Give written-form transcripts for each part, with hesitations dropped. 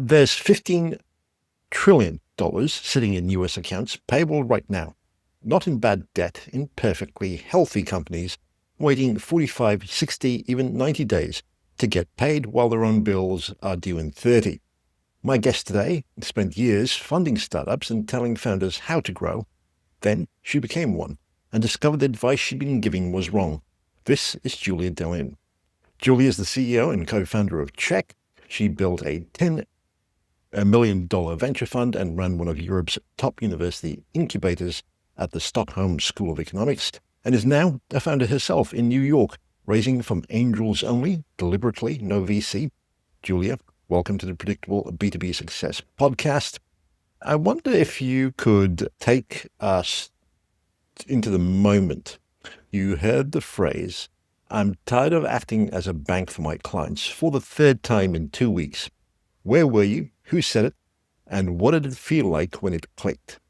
There's $15 trillion sitting in US accounts payable right now, not in bad debt, in perfectly healthy companies waiting 45, 60, even 90 days to get paid while their own bills are due in 30. My guest today spent years funding startups and telling founders how to grow. Then she became one and discovered the advice she'd been giving was wrong. This is Julia Delin. Julia is the CEO and co-founder of Cheque. She built a $10 million venture fund and ran one of Europe's top university incubators at the Stockholm School of Economics, and is now a founder herself in New York, raising from angels only, deliberately, no VC. Julia, welcome to the Predictable B2B Success podcast. I wonder if you could take us into the moment you heard the phrase, "I'm tired of acting as a bank for my clients," for the third time in 2 weeks. Where were you? Who said it? And what did it feel like when it clicked?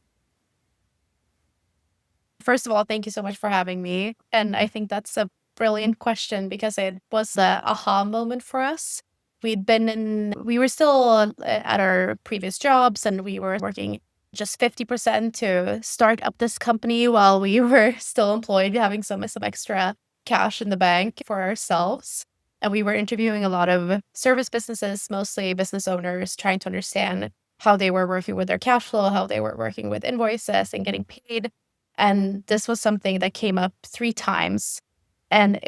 First of all, thank you so much for having me. And I think that's a brilliant question because it was a aha moment for us. We were still at our previous jobs and we were working just 50% to start up this company while we were still employed, having some extra cash in the bank for ourselves. And we were interviewing a lot of service businesses, mostly business owners, trying to understand how they were working with their cash flow, how they were working with invoices and getting paid. And this was something that came up 3 times. And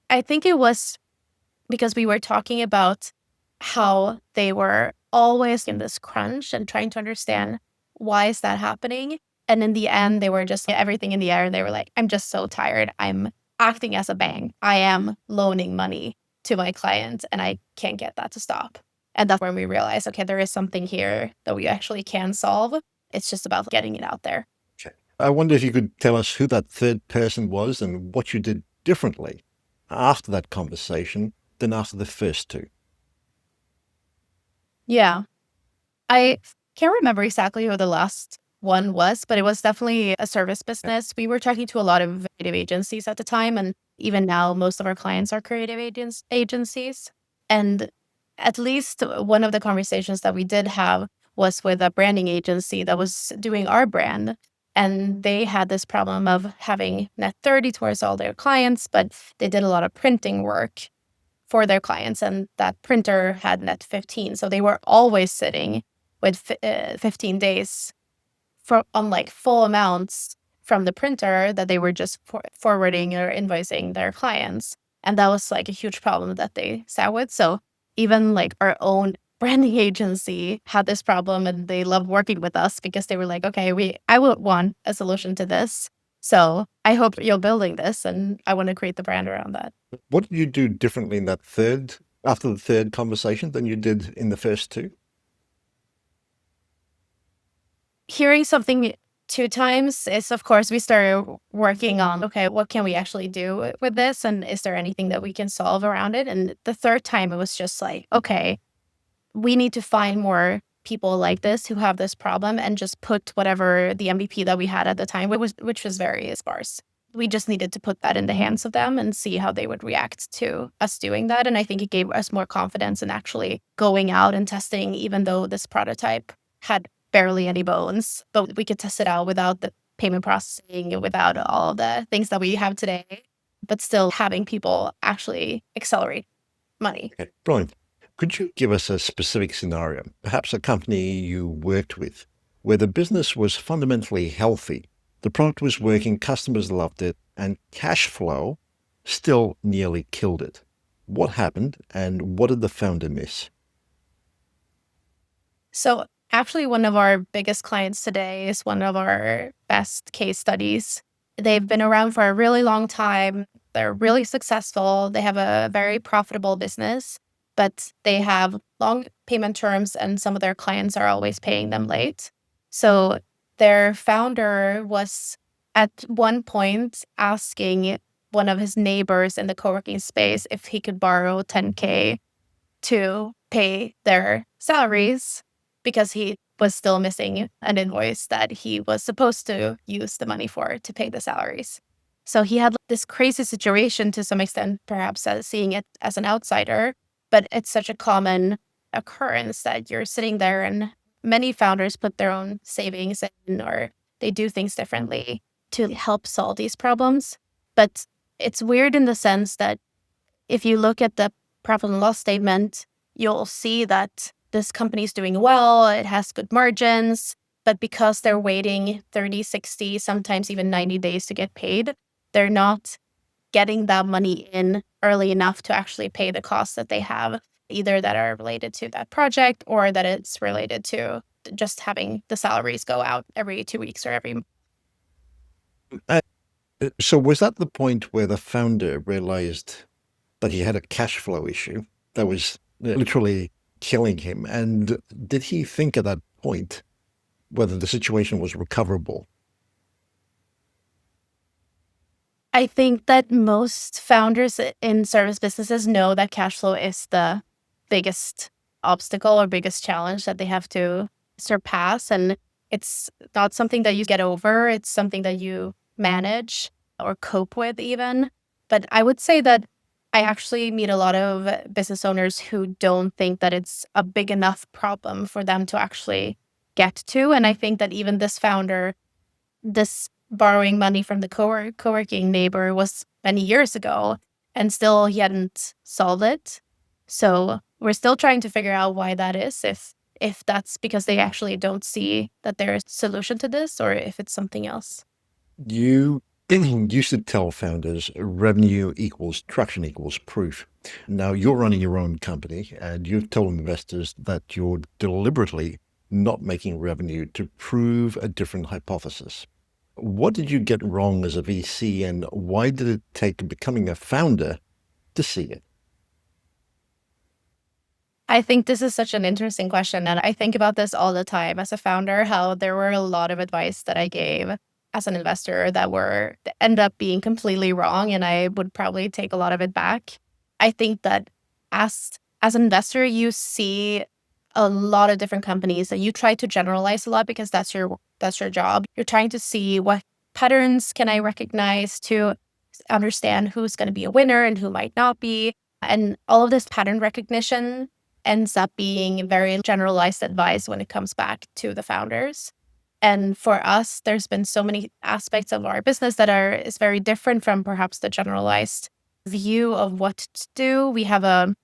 I think it was because we were talking about how they were always in this crunch and trying to understand why is that happening. And in the end, they were just everything in the air. And they were like, I'm just so tired. I'm acting as a bank. I am loaning money to my client and I can't get that to stop. And that's when we realized, okay, there is something here that we actually can solve. It's just about getting it out there. I wonder if you could tell us who that third person was and what you did differently after that conversation than after the first two. Yeah. I can't remember exactly who the last one was, but it was definitely a service business. We were talking to a lot of creative agencies at the time, and even now, most of our clients are creative agencies. And at least one of the conversations that we did have was with a branding agency that was doing our brand. And they had this problem of having net 30 towards all their clients, but they did a lot of printing work for their clients, and that printer had net 15. So they were always sitting with 15 days on like full amounts from the printer that they were just forwarding or invoicing their clients. And that was like a huge problem that they sat with. So even like our own branding agency had this problem and they loved working with us because they were like, okay, I would want a solution to this. So I hope you're building this and I want to create the brand around that. What did you do differently in after the third conversation than you did in the first two? Hearing something 2 times is, of course, we started working on, okay, what can we actually do with this? And is there anything that we can solve around it? And the third time, it was just like, okay, we need to find more people like this who have this problem and just put whatever the MVP that we had at the time, which was very sparse. We just needed to put that in the hands of them and see how they would react to us doing that. And I think it gave us more confidence in actually going out and testing, even though this prototype had barely any bones, but we could test it out without the payment processing, without all the things that we have today, but still having people actually accelerate money. Okay, brilliant. Could you give us a specific scenario, perhaps a company you worked with, where the business was fundamentally healthy, the product was working, customers loved it, and cash flow still nearly killed it? What happened and what did the founder miss? So actually, one of our biggest clients today is one of our best case studies. They've been around for a really long time. They're really successful. They have a very profitable business, but they have long payment terms and some of their clients are always paying them late. So their founder was at one point asking one of his neighbors in the co-working space if he could borrow 10K to pay their salaries because he was still missing an invoice that he was supposed to use the money for to pay the salaries. So he had this crazy situation to some extent, perhaps as seeing it as an outsider, but it's such a common occurrence that you're sitting there and many founders put their own savings in or they do things differently to help solve these problems. But it's weird in the sense that if you look at the profit and loss statement, you'll see that this company is doing well, it has good margins, but because they're waiting 30, 60, sometimes even 90 days to get paid, they're not getting that money in early enough to actually pay the costs that they have, either that are related to that project or that it's related to just having the salaries go out every 2 weeks or every. So was that the point where the founder realized that he had a cash flow issue that was literally killing him? And did he think at that point whether the situation was recoverable? I think that most founders in service businesses know that cash flow is the biggest obstacle or biggest challenge that they have to surpass. And it's not something that you get over, it's something that you manage or cope with, even. But I would say that I actually meet a lot of business owners who don't think that it's a big enough problem for them to actually get to. And I think that even this founder, this borrowing money from the co-working neighbor was many years ago, and still he hadn't solved it. So we're still trying to figure out why that is, if that's because they actually don't see that there's a solution to this or if it's something else. You used to tell founders revenue equals traction equals proof. Now you're running your own company and you've told investors that you're deliberately not making revenue to prove a different hypothesis. What did you get wrong as a VC, and why did it take becoming a founder to see it? I think this is such an interesting question. And I think about this all the time as a founder, how there were a lot of advice that I gave as an investor that end up being completely wrong. And I would probably take a lot of it back. I think that as an investor, you see a lot of different companies and you try to generalize a lot because that's your job. You're trying to see what patterns can I recognize to understand who's going to be a winner and who might not be. And all of this pattern recognition ends up being very generalized advice when it comes back to the founders. And for us, there's been so many aspects of our business that is very different from perhaps the generalized view of what to do. We have a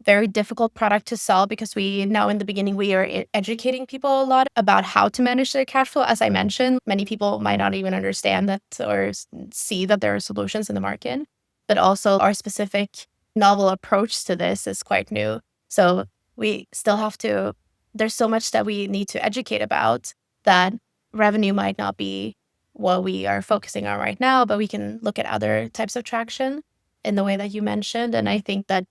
very difficult product to sell because now in the beginning, we are educating people a lot about how to manage their cash flow. As I mentioned, many people might not even understand that or see that there are solutions in the market, but also our specific novel approach to this is quite new. So we still there's so much that we need to educate about that revenue might not be what we are focusing on right now, but we can look at other types of traction in the way that you mentioned. And I think that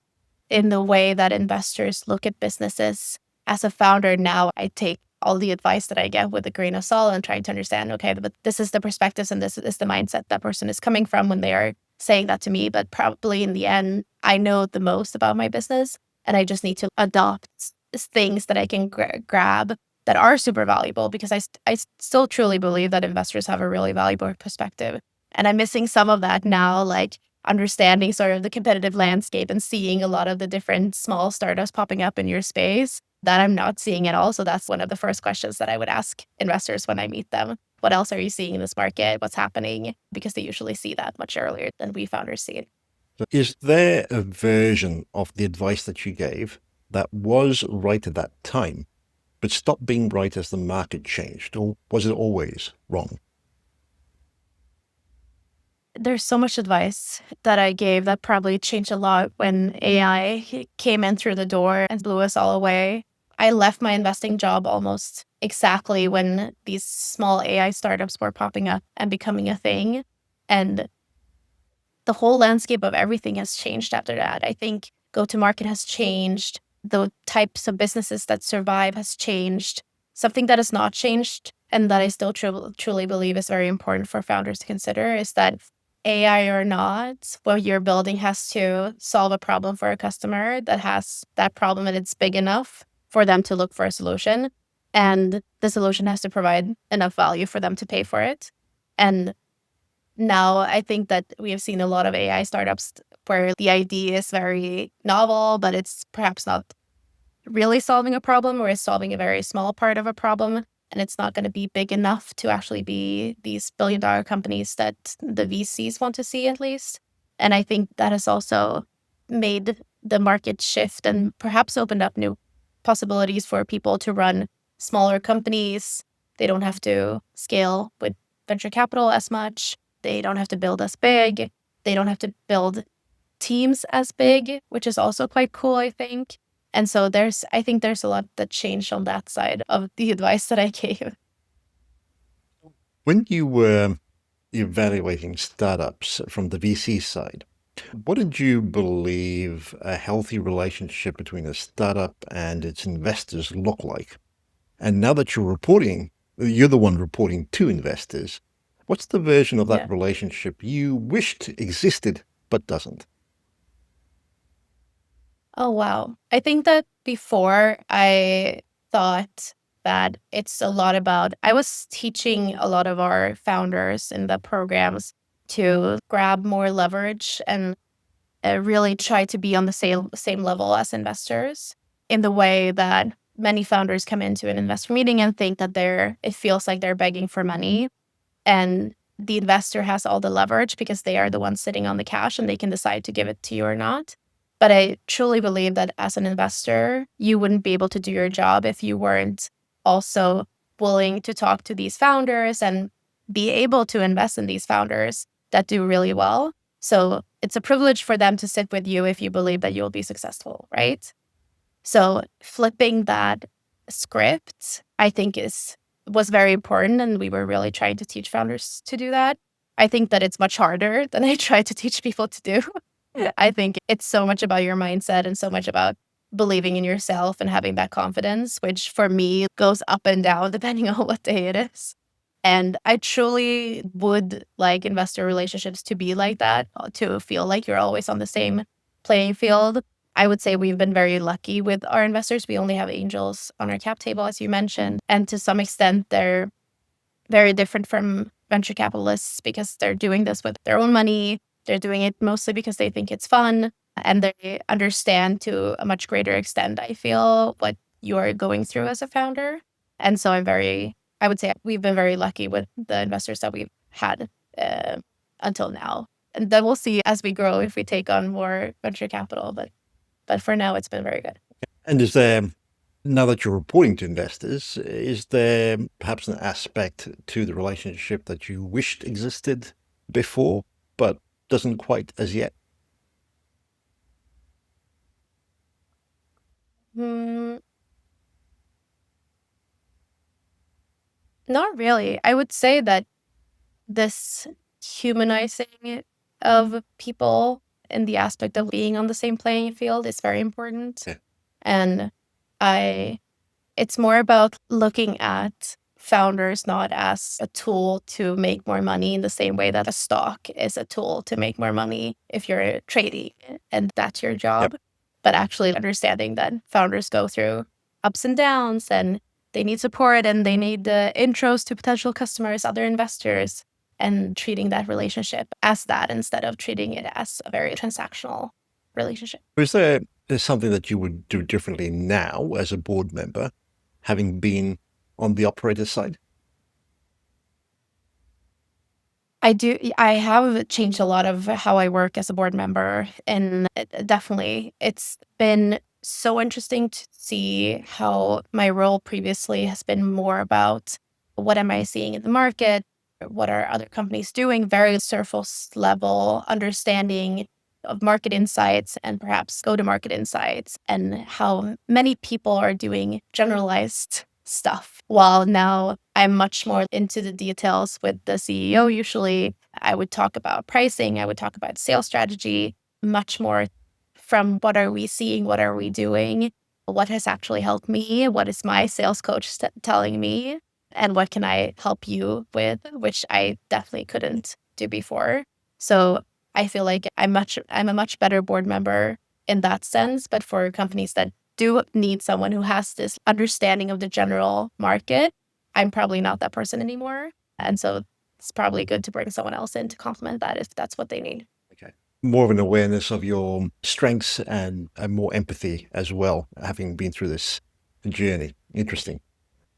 in the way that investors look at businesses, as a founder now, I take all the advice that I get with a grain of salt and trying to understand, okay, but this is the perspectives and this is the mindset that person is coming from when they are saying that to me. But probably in the end, I know the most about my business and I just need to adopt things that I can grab that are super valuable because I still truly believe that investors have a really valuable perspective. And I'm missing some of that now, like understanding sort of the competitive landscape and seeing a lot of the different small startups popping up in your space that I'm not seeing at all. So that's one of the first questions that I would ask investors when I meet them. What else are you seeing in this market? What's happening? Because they usually see that much earlier than we founders see it. Is there a version of the advice that you gave that was right at that time, but stopped being right as the market changed, or was it always wrong? There's so much advice that I gave that probably changed a lot when AI came in through the door and blew us all away. I left my investing job almost exactly when these small AI startups were popping up and becoming a thing. And the whole landscape of everything has changed after that. I think go-to-market has changed. The types of businesses that survive has changed. Something that has not changed and that I still truly believe is very important for founders to consider is that AI or not, what you're building has to solve a problem for a customer that has that problem and it's big enough for them to look for a solution. And the solution has to provide enough value for them to pay for it. And now I think that we have seen a lot of AI startups where the idea is very novel, but it's perhaps not really solving a problem or is solving a very small part of a problem. And it's not going to be big enough to actually be these billion-dollar companies that the VCs want to see, at least. And I think that has also made the market shift and perhaps opened up new possibilities for people to run smaller companies. They don't have to scale with venture capital as much. They don't have to build as big. They don't have to build teams as big, which is also quite cool, I think. And so I think there's a lot that changed on that side of the advice that I gave. When you were evaluating startups from the VC side, what did you believe a healthy relationship between a startup and its investors look like? And now that you're the one reporting to investors, what's the version of Yeah. that relationship you wished existed but doesn't? Oh, wow. I think that before I thought that it's a lot about, I was teaching a lot of our founders in the programs to grab more leverage and really try to be on the same level as investors, in the way that many founders come into an investor meeting and think that it feels like they're begging for money, and the investor has all the leverage because they are the ones sitting on the cash and they can decide to give it to you or not. But I truly believe that as an investor, you wouldn't be able to do your job if you weren't also willing to talk to these founders and be able to invest in these founders that do really well. So it's a privilege for them to sit with you if you believe that you'll be successful, right? So flipping that script, I think was very important, and we were really trying to teach founders to do that. I think that it's much harder than I try to teach people to do. I think it's so much about your mindset and so much about believing in yourself and having that confidence, which for me goes up and down depending on what day it is. And I truly would like investor relationships to be like that, to feel like you're always on the same playing field. I would say we've been very lucky with our investors. We only have angels on our cap table, as you mentioned. And to some extent, they're very different from venture capitalists because they're doing this with their own money. They're doing it mostly because they think it's fun, and they understand to a much greater extent, I feel, what you're going through as a founder. And so I would say we've been very lucky with the investors that we've had uh, until now. And then we'll see as we grow if we take on more venture capital. But for now, it's been very good. And now that you're reporting to investors, is there perhaps an aspect to the relationship that you wished existed before, but doesn't quite as yet? Hmm, not really. I would say that this humanizing of people in the aspect of being on the same playing field is very important. Yeah. And I it's more about looking at founders not as a tool to make more money in the same way that a stock is a tool to make more money if you're trading and that's your job, Yep. but actually understanding that founders go through ups and downs and they need support and they need intros to potential customers, other investors, and treating that relationship as that instead of treating it as a very transactional relationship. Is there something that you would do differently now as a board member, having been on the operator side? I have changed a lot of how I work as a board member, and definitely it's been so interesting to see how my role previously has been more about what am I seeing in the market, what are other companies doing, very surface level understanding of market insights and perhaps go to market insights, and how many people are doing generalized stuff. While now I'm much more into the details with the CEO. Usually I would talk about pricing, I would talk about sales strategy, much more from what are we seeing, what are we doing, what has actually helped me, what is my sales coach telling me, and what can I help you with, which I definitely couldn't do before. So I feel like I'm a much better board member in that sense, but for companies that do need someone who has this understanding of the general market, I'm probably not that person anymore. And so it's probably good to bring someone else in to complement that if that's what they need. Okay. more of an awareness of your strengths and more empathy as well, having been through this journey. Interesting.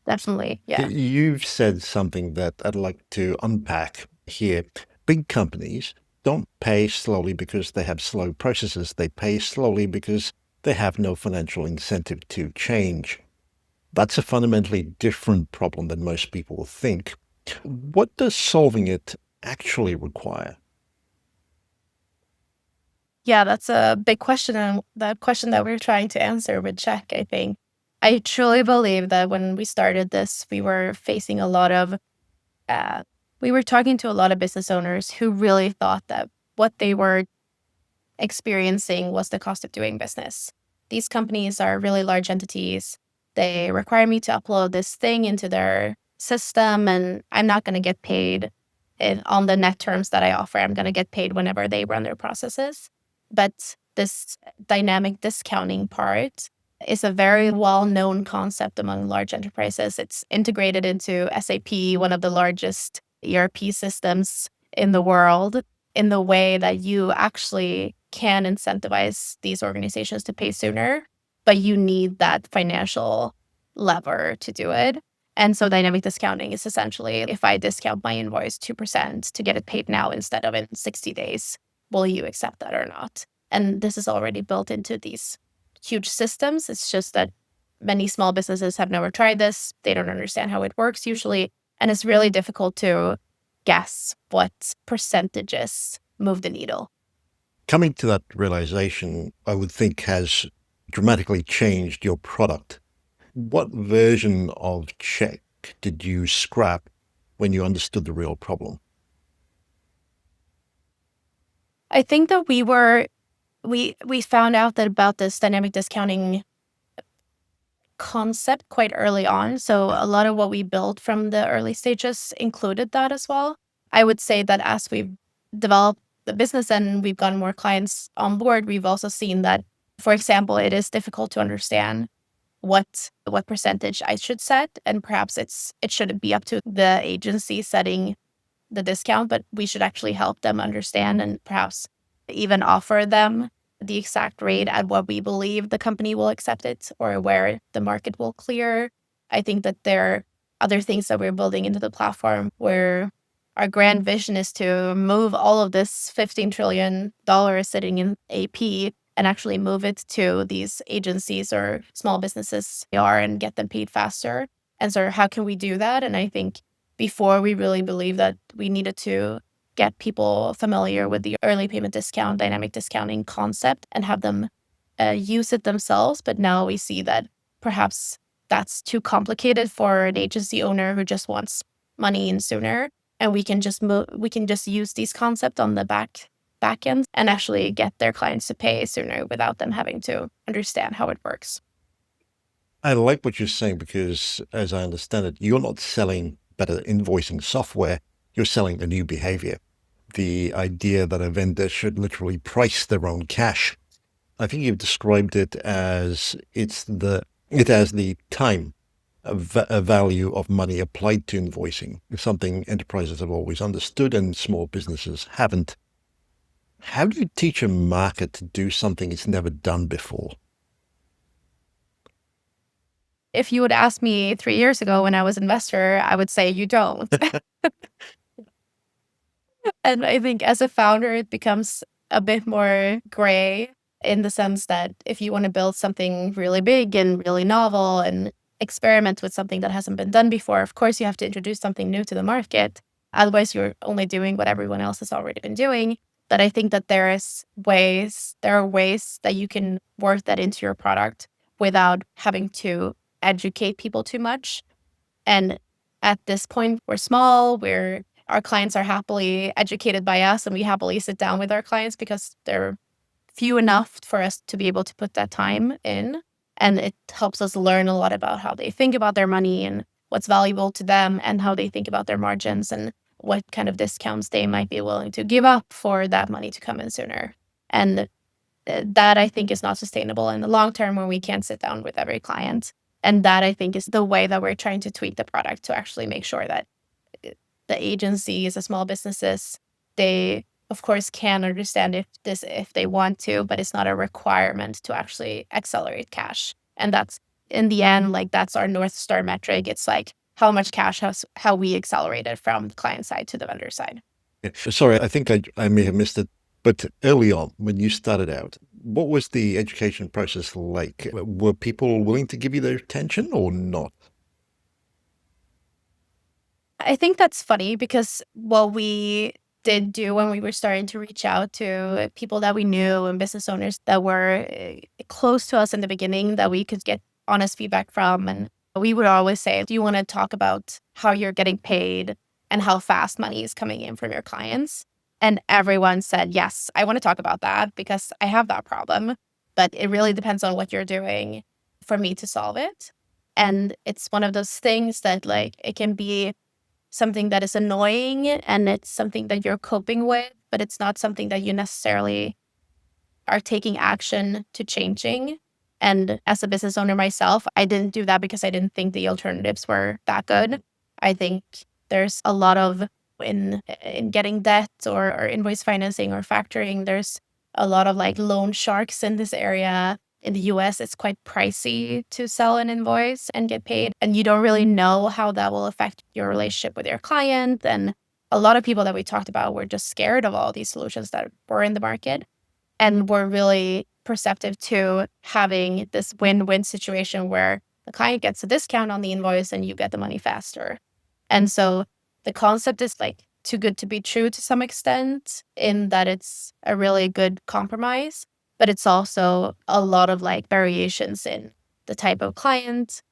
Definitely. Yeah. You've said something that I'd like to unpack here. Big companies don't pay slowly because they have slow processes. They pay slowly because they have no financial incentive to change. That's a fundamentally different problem than most people think. What does solving it actually require? Yeah, that's a big question, and the question that we're trying to answer with Cheque, I think. I truly believe that when we started this, we were facing a lot of, uh, we were talking to a lot of business owners who really thought that what they were experiencing was the cost of doing business. These companies are really large entities. They require me to upload this thing into their system, and I'm not going to get paid on the net terms that I offer. I'm going to get paid whenever they run their processes. But this dynamic discounting part is a very well known concept among large enterprises. It's integrated into SAP, one of the largest ERP systems in the world, in the way that you actually can incentivize these organizations to pay sooner, but you need that financial lever to do it. And so dynamic discounting is essentially, if I discount my invoice 2% to get it paid now instead of in 60 days, will you accept that or not? And this is already built into these huge systems. It's just that many small businesses have never tried this. They don't understand how it works usually. And it's really difficult to guess what percentages move the needle. Coming to that realization, I would think has dramatically changed your product. What version of Check did you scrap when you understood the real problem? I think that we found out that about this dynamic discounting concept quite early on. So a lot of what we built from the early stages included that as well. I would say that as we've developed the business and we've gotten more clients on board, we've also seen that, for example, it is difficult to understand what percentage I should set, and perhaps it shouldn't be up to the agency setting the discount, but we should actually help them understand and perhaps even offer them the exact rate at what we believe the company will accept it or where the market will clear. I think that there are other things that we're building into the platform where our grand vision is to move all of this $15 trillion sitting in AP and actually move it to these agencies or small businesses and get them paid faster. And so how can we do that? And I think before we really believed that we needed to get people familiar with the early payment discount, dynamic discounting concept and have them use it themselves. But now we see that perhaps that's too complicated for an agency owner who just wants money in sooner. And we can just use these concepts on the back end and actually get their clients to pay sooner without them having to understand how it works. I like what you're saying because, as I understand it, you're not selling better invoicing software, you're selling a new behavior. The idea that a vendor should literally price their own cash. I think you've described it as it has the time a value of money applied to invoicing, something enterprises have always understood and small businesses haven't. How do you teach a market to do something it's never done before? If you would ask me 3 years ago when I was an investor, I would say you don't. And I think as a founder, it becomes a bit more gray in the sense that if you want to build something really big and really novel and experiment with something that hasn't been done before, of course, you have to introduce something new to the market. Otherwise, you're only doing what everyone else has already been doing. But I think that there are ways that you can work that into your product without having to educate people too much. And at this point, we're small, our clients are happily educated by us, and we happily sit down with our clients because they're few enough for us to be able to put that time in. And it helps us learn a lot about how they think about their money and what's valuable to them and how they think about their margins and what kind of discounts they might be willing to give up for that money to come in sooner. And that I think is not sustainable in the long term when we can't sit down with every client. And that I think is the way that we're trying to tweak the product to actually make sure that the agencies, the small businesses, they of course, can understand if they want to, but it's not a requirement to actually accelerate cash. And that's in the end, like that's our North Star metric. It's like how much cash how we accelerated from the client side to the vendor side. Yeah. Sorry, I think I may have missed it, but early on when you started out, what was the education process like? Were people willing to give you their attention or not? I think that's funny because what we did do when we were starting to reach out to people that we knew and business owners that were close to us in the beginning that we could get honest feedback from. And we would always say, do you want to talk about how you're getting paid and how fast money is coming in from your clients? And everyone said, yes, I want to talk about that because I have that problem. But it really depends on what you're doing for me to solve it. And it's one of those things that like it can be something that is annoying and it's something that you're coping with, but it's not something that you necessarily are taking action to changing. And as a business owner myself, I didn't do that because I didn't think the alternatives were that good. I think there's a lot of in getting debt or invoice financing or factoring, there's a lot of like loan sharks in this area. In the US, it's quite pricey to sell an invoice and get paid. And you don't really know how that will affect your relationship with your client. And a lot of people that we talked about were just scared of all these solutions that were in the market and were really perceptive to having this win-win situation where the client gets a discount on the invoice and you get the money faster. And so the concept is like too good to be true to some extent in that it's a really good compromise, but it's also a lot of like variations in the type of client.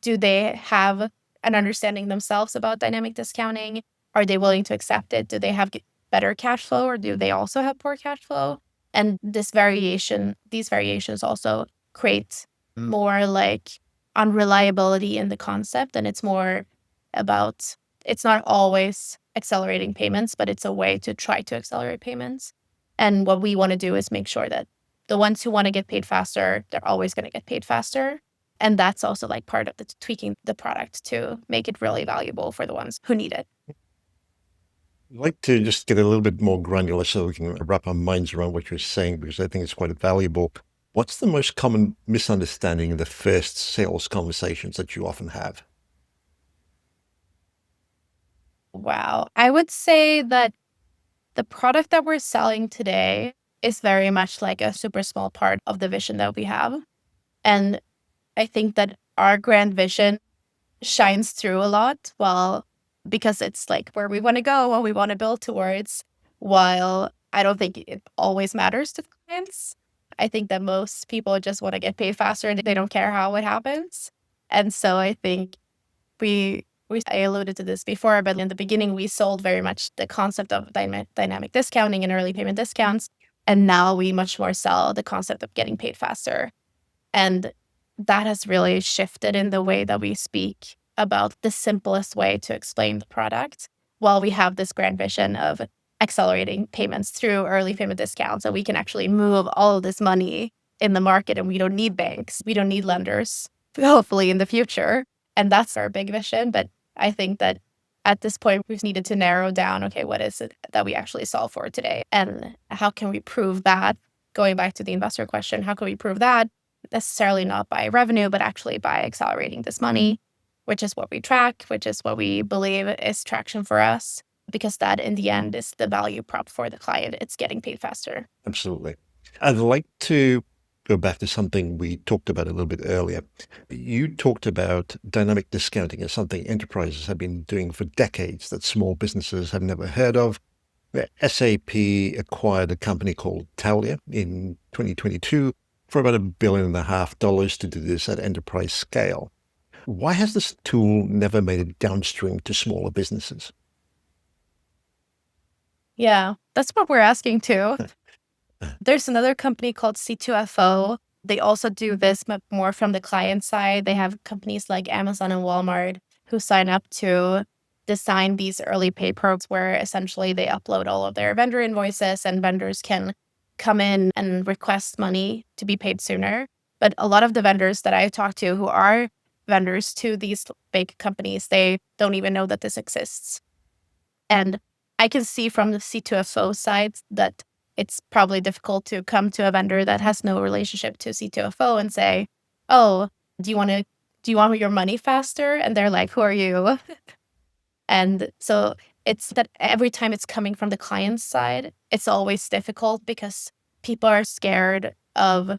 Do they have an understanding themselves about dynamic discounting? Are they willing to accept it? Do they have better cash flow or do they also have poor cash flow? And these variations also create more like unreliability in the concept. And it's more about, it's not always accelerating payments, but it's a way to try to accelerate payments. And what we want to do is make sure that the ones who want to get paid faster, they're always going to get paid faster. And that's also like part of the tweaking the product to make it really valuable for the ones who need it. I'd like to just get a little bit more granular so we can wrap our minds around what you're saying, because I think it's quite valuable. What's the most common misunderstanding in the first sales conversations that you often have? Wow. I would say that the product that we're selling today is very much like a super small part of the vision that we have. And I think that our grand vision shines through a lot, well, because it's like where we want to go, what we want to build towards, while I don't think it always matters to clients. I think that most people just want to get paid faster and they don't care how it happens. And so I think I alluded to this before, but in the beginning, we sold very much the concept of dynamic discounting and early payment discounts. And now we much more sell the concept of getting paid faster. And that has really shifted in the way that we speak about the simplest way to explain the product, while we have this grand vision of accelerating payments through early payment discounts. So we can actually move all of this money in the market and we don't need banks. We don't need lenders, hopefully in the future. And that's our big vision. But I think that at this point, we've needed to narrow down, okay, what is it that we actually solve for today? And how can we prove that? Going back to the investor question, how can we prove that? Necessarily not by revenue, but actually by accelerating this money, which is what we track, which is what we believe is traction for us, because that in the end is the value prop for the client. It's getting paid faster. Absolutely. I'd like to go back to something we talked about a little bit earlier. You talked about dynamic discounting as something enterprises have been doing for decades that small businesses have never heard of. SAP acquired a company called Taulia in 2022 for about $1.5 billion to do this at enterprise scale. Why has this tool never made it downstream to smaller businesses? Yeah, that's what we're asking too. There's another company called C2FO. They also do this but more from the client side. They have companies like Amazon and Walmart who sign up to design these early pay programs where essentially they upload all of their vendor invoices and vendors can come in and request money to be paid sooner. But a lot of the vendors that I've talked to who are vendors to these big companies, they don't even know that this exists. And I can see from the C2FO side that it's probably difficult to come to a vendor that has no relationship to C2FO and say, "Oh, do you want your money faster?" And they're like, "Who are you?" And so it's that every time it's coming from the client side, it's always difficult because people are scared of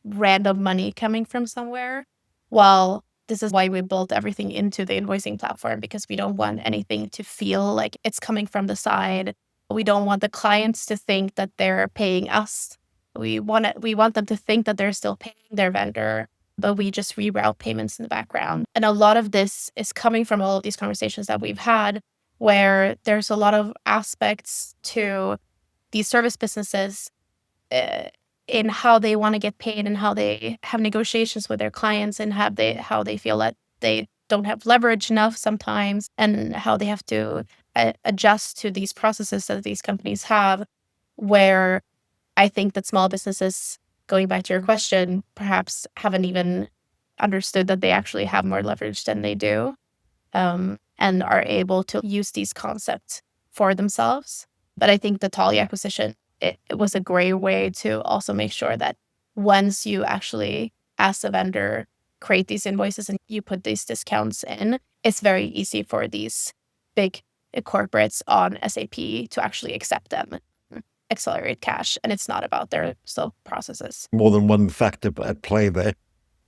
random money coming from somewhere. While this is why we built everything into the invoicing platform, because we don't want anything to feel like it's coming from the side. We don't want the clients to think that they're paying us. We want them to think that they're still paying their vendor, but we just reroute payments in the background. And a lot of this is coming from all of these conversations that we've had, where there's a lot of aspects to these service businesses uh, in how they want to get paid and how they have negotiations with their clients and how they feel that they don't have leverage enough sometimes, and how they have to adjust to these processes that these companies have, where I think that small businesses, going back to your question, perhaps haven't even understood that they actually have more leverage than they do, and are able to use these concepts for themselves. But I think the Tali acquisition, it was a great way to also make sure that once you actually, as a vendor, create these invoices and you put these discounts in, it's very easy for these big corporates on SAP to actually accept them, accelerate cash. And it's not about their slow processes. More than one factor at play there.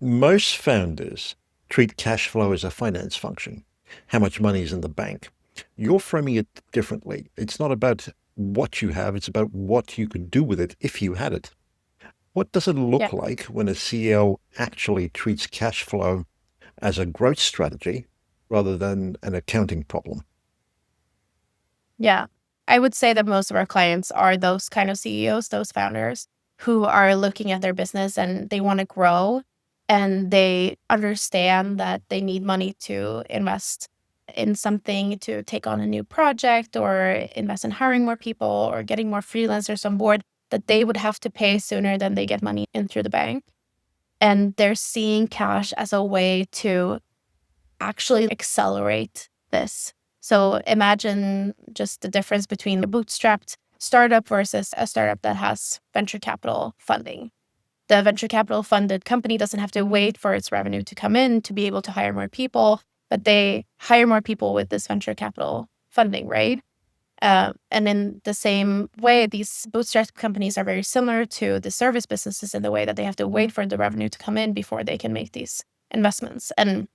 Most founders treat cash flow as a finance function, how much money is in the bank. You're framing it differently. It's not about what you have, it's about what you could do with it if you had it. What does it Yeah. look like when a CEO actually treats cash flow as a growth strategy rather than an accounting problem? Yeah. I would say that most of our clients are those kind of CEOs, those founders who are looking at their business and they want to grow, and they understand that they need money to invest in something, to take on a new project or invest in hiring more people or getting more freelancers on board, that they would have to pay sooner than they get money in through the bank. And they're seeing cash as a way to actually accelerate this. So imagine just the difference between a bootstrapped startup versus a startup that has venture capital funding. The venture capital funded company doesn't have to wait for its revenue to come in to be able to hire more people, but they hire more people with this venture capital funding, right? And in the same way, these bootstrap companies are very similar to the service businesses in the way that they have to wait for the revenue to come in before they can make these investments. And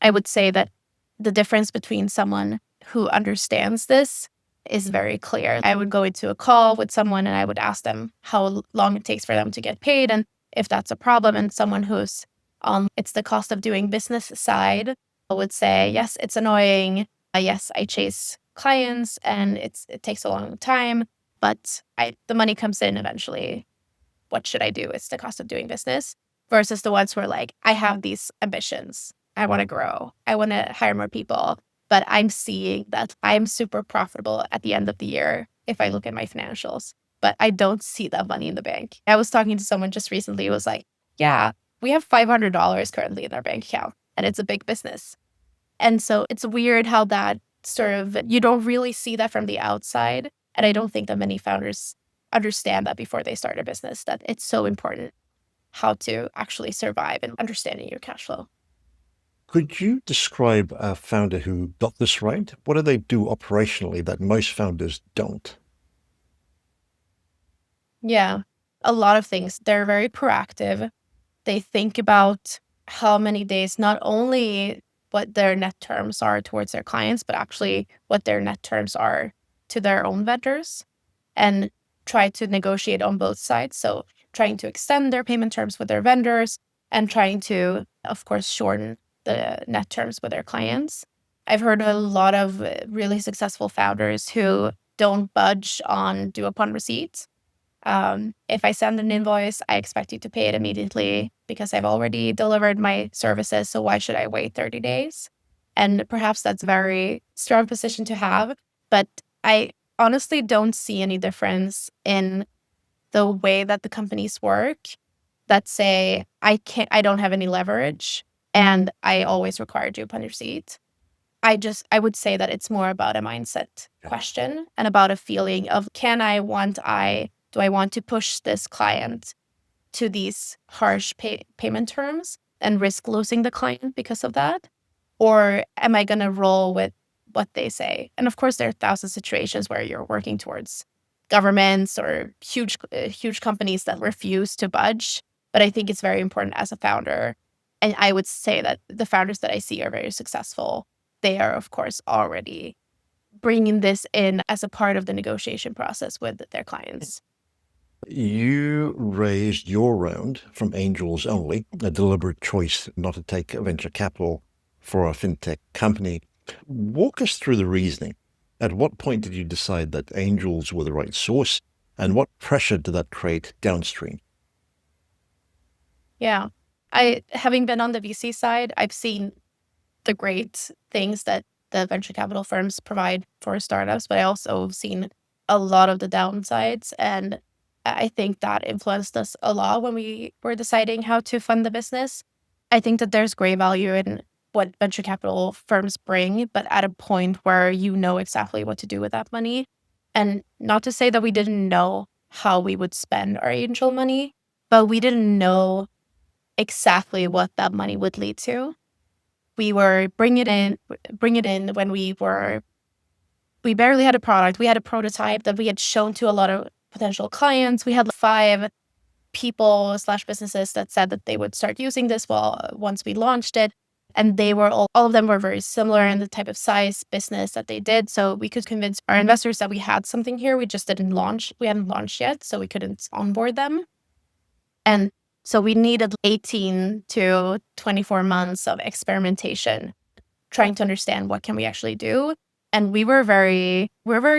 I would say that the difference between someone who understands this is very clear. I would go into a call with someone and I would ask them how long it takes for them to get paid and if that's a problem. And someone who's on it's the cost of doing business side would say, yes, it's annoying. Yes, I chase clients and it takes a long time, but the money comes in eventually. What should I do? It's the cost of doing business. Versus the ones who are like, I have these ambitions. I want to grow. I want to hire more people. But I'm seeing that I'm super profitable at the end of the year if I look at my financials. But I don't see that money in the bank. I was talking to someone just recently who was like, yeah, we have $500 currently in our bank account and it's a big business. And so it's weird how that sort of, you don't really see that from the outside. And I don't think that many founders understand that before they start a business, that it's so important how to actually survive and understanding your cash flow. Could you describe a founder who got this right? What do they do operationally that most founders don't? Yeah, a lot of things. They're very proactive. They think about how many days, not only what their net terms are towards their clients, but actually what their net terms are to their own vendors, and try to negotiate on both sides. So trying to extend their payment terms with their vendors and trying to, of course, shorten the net terms with their clients. I've heard a lot of really successful founders who don't budge on due upon receipt. If I send an invoice, I expect you to pay it immediately because I've already delivered my services. So why should I wait 30 days? And perhaps that's a very strong position to have. But I honestly don't see any difference in the way that the companies work that say, I don't have any leverage and I always require due upon receipt. I would say that it's more about a mindset question and about a feeling of do I want to push this client to these harsh payment terms and risk losing the client because of that? Or am I going to roll with what they say? And of course, there are thousands of situations where you're working towards governments or huge companies that refuse to budge. But I think it's very important as a founder. And I would say that the founders that I see are very successful. They are, of course, already bringing this in as a part of the negotiation process with their clients. You raised your round from angels only, a deliberate choice not to take venture capital for a fintech company. Walk us through the reasoning. At what point did you decide that angels were the right source, and what pressure did that create downstream? Yeah. Having been on the VC side, I've seen the great things that the venture capital firms provide for startups, but I also have seen a lot of the downsides. And I think that influenced us a lot when we were deciding how to fund the business. I think that there's great value in what venture capital firms bring, but at a point where you know exactly what to do with that money. And not to say that we didn't know how we would spend our angel money, but we didn't know exactly what that money would lead to. We were bring it in when we barely had a product. We had a prototype that we had shown to a lot of potential clients. We had 5 people / businesses that said that they would start using this once we launched it. And they were all of them were very similar in the type of size business that they did. So we could convince our investors that we had something here. We just didn't launch. We hadn't launched yet, so we couldn't onboard them. And so we needed 18 to 24 months of experimentation, trying to understand what can we actually do. And we're very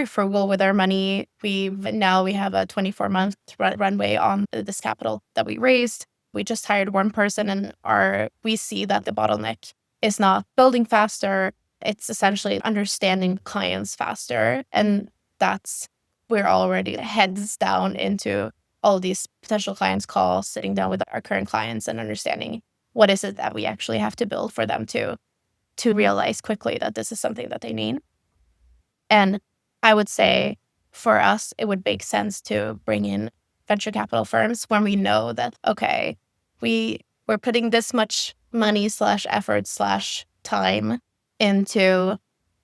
frugal with our money. Now we have a 24-month runway on this capital that we raised. We just hired one person, and we see that the bottleneck is not building faster. It's essentially understanding clients faster. And we're already heads down into all these potential clients calls, sitting down with our current clients and understanding what is it that we actually have to build for them to realize quickly that this is something that they need. And I would say for us, it would make sense to bring in venture capital firms when we know that, okay, we're putting this much money / effort / time into